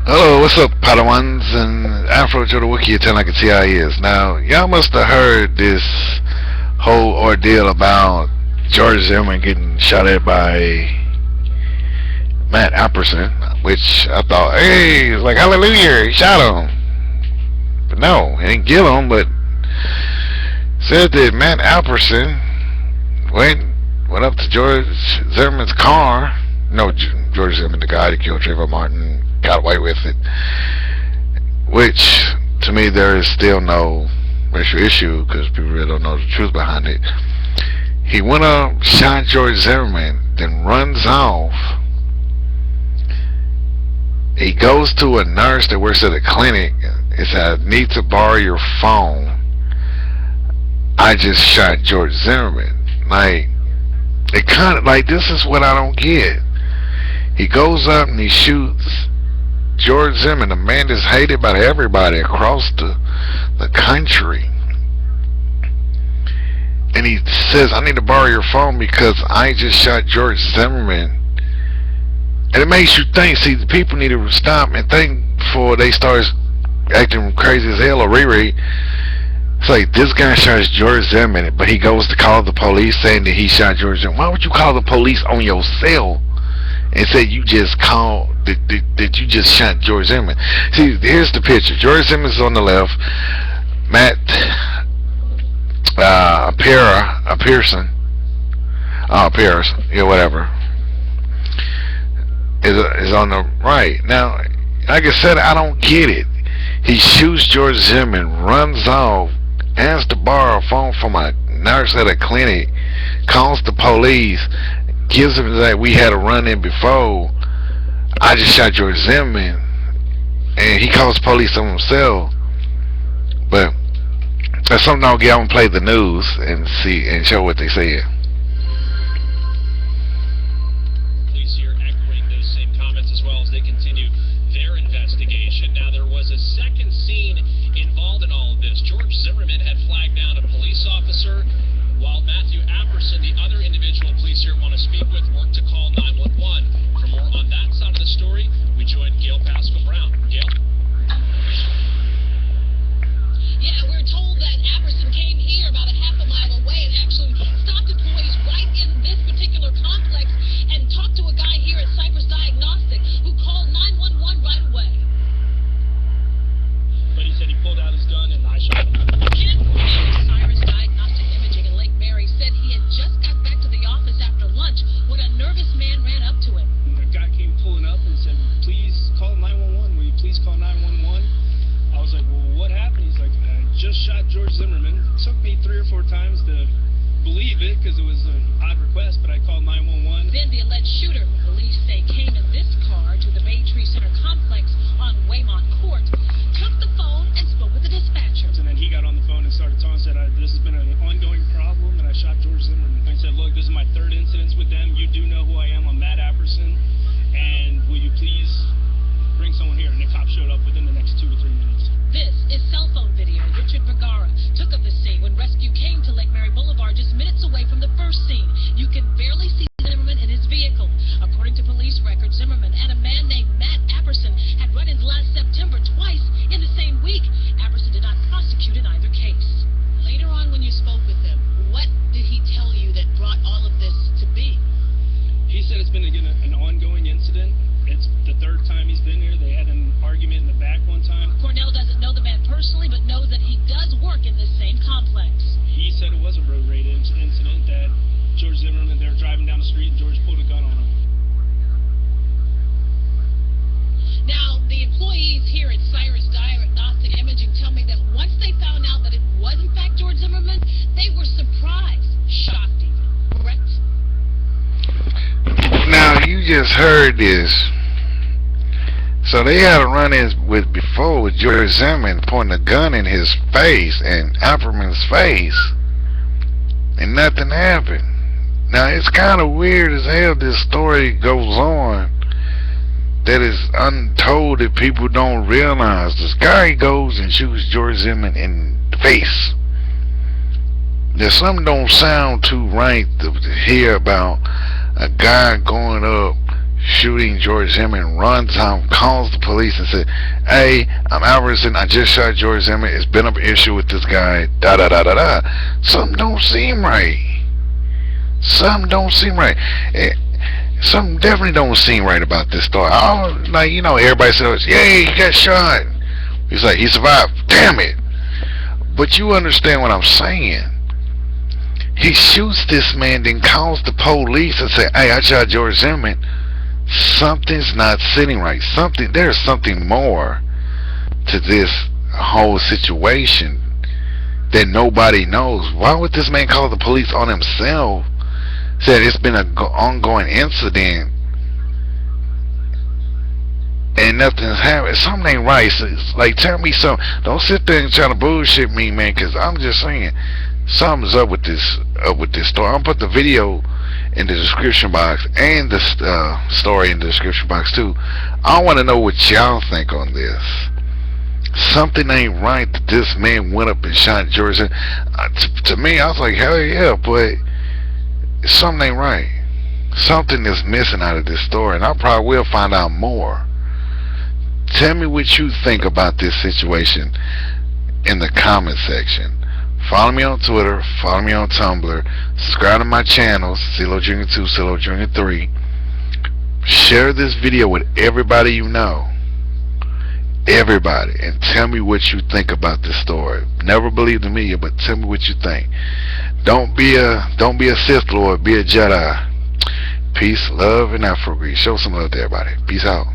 Hello, what's up, Padawans? And Afro Joe the Wiki, telling I can see how he is. Now, y'all must have heard this whole ordeal about George Zimmerman getting shot at by Matt Apperson, which I thought, hey, it's like, hallelujah, he shot him. But no, he didn't kill him, but said that Matt Apperson went up to George Zimmerman's car. No, George Zimmerman, the guy that killed Trayvon Martin, got away with it. Which, to me, there is still no racial issue because people really don't know the truth behind it. He went up, shot George Zimmerman, then runs off. He goes to a nurse that works at a clinic and said, I need to borrow your phone. I just shot George Zimmerman. Like, it kind of, like, this is what I don't get. He goes up and he shoots George Zimmerman, a man that's hated by everybody across the country. And he says, I need to borrow your phone because I just shot George Zimmerman. And it makes you think, see, the people need to stop and think before they start acting crazy as hell or Riri. It's like, this guy shot George Zimmerman, but he goes to call the police saying that he shot George Zimmerman. Why would you call the police on your cell and say you just called, that you just shot George Zimmerman? See, here's the picture. George Zimmerman's on the left. Matt Apperson, yeah, whatever, is on the right. Now, like I said, I don't get it. He shoots George Zimmerman, runs off, asks to borrow a phone from a nurse at a clinic, calls the police, gives him that we had a run-in before. I just shot George Zimmerman, and he calls the police on himself. But that's something I'll get on and play the news and see and show what they said. Police here echoing those same comments as well as they continue their investigation. Now, there was a second scene involved in all of this. George Zimmerman had flagged down a police officer, while Matthew Apperson, the other individual police here want to speak with, worked to call 911. For more on that side of the story, we join Gail Pascal-Brown. Gail? Yeah, we're told that Apperson came here about a half a mile away and actually stopped employees right in this particular complex and talked to a guy here at Cypress Diagnostic who called 911 right away. But he said he pulled out his gun and I shot him. Ken from Cypress Diagnostic Imaging in Lake Mary said he had just got back to the office after lunch when a nervous man ran up to him. The guy came pulling up and said, please call 911. Will you please call 911? I was like, well, what happened? He's like, I just shot George Zimmerman. It took me 3 or 4 times to believe it because it was an odd request, but I called 911. Then the alleged shooter, who police say came in this car to the Maytree Center complex on Waymont Court, took the phone and spoke with the dispatcher. And then he got on the phone and started talking and said, this has been an ongoing problem, and I shot George Zimmerman. And I said, look, this is my 3rd incident with them. You do know who I am. I'm Matt Apperson. And will you please bring someone here? And the cop showed up within the next 2 to 3 minutes. This is cell phone video Richard Vergara took of the scene when rescue came to Lake Mary Boulevard just minutes away from the first scene. You can barely see Zimmerman in his vehicle. According to police records, Zimmerman and a man named Matt Apperson had run-ins last September twice in the same week. Apperson did not prosecute in either case. Later on when you spoke with him, what did he tell you that brought all of this to be? He said it's been an ongoing incident. It's the 3rd time he's been here. They had an argument in the back one time. Cornell doesn't know the man personally, but knows that he does work in this same complex. He said it was a road rage incident, that George Zimmerman, they were driving down the street and George pulled a gun on him. Now, the employees here at Cyrus Diagnostic Imaging tell me that once they found out that it was in fact George Zimmerman, they were surprised, shocked even, correct? Now, you just heard this. So they had a run-in before with George Zimmerman pointing a gun in his face and Apperman's face, and nothing happened. Now, it's kind of weird as hell this story goes on that is untold that people don't realize. This guy goes and shoots George Zimmerman in the face. There's something don't sound too right to hear about a guy going up shooting George Zimmerman, runs out, calls the police and said, "Hey, I'm Apperson. I just shot George Zimmerman. It's been an issue with this guy. Da da da da da." Something don't seem right. Something don't seem right. Something definitely don't seem right about this story. Everybody says, "Yay, he got shot." He's like, he survived. Damn it. But you understand what I'm saying. He shoots this man, then calls the police and say, "Hey, I shot George Zimmerman." Something's not sitting right. There's something more to this whole situation that nobody knows. Why would this man call the police on himself? Said it's been an ongoing incident and nothing's happened. Something ain't right. So it's like, tell me something. Don't sit there and try to bullshit me, man, because I'm just saying something's up with this story. I'll put the video in the description box and the story in the description box too. I want to know what y'all think on this. Something ain't right that this man went up and shot George. To me, I was like, hell yeah, but something ain't right. Something is missing out of this story, and I probably will find out more. Tell me what you think about this situation in the comment section. Follow me on Twitter, follow me on Tumblr, subscribe to my channels, CeeLo Jr. 2, CeeLo Jr. 3. Share this video with everybody you know. Everybody. And tell me what you think about this story. Never believe the media, but tell me what you think. Don't be a Sith Lord, be a Jedi. Peace, love, and Afro. Show some love to everybody. Peace out.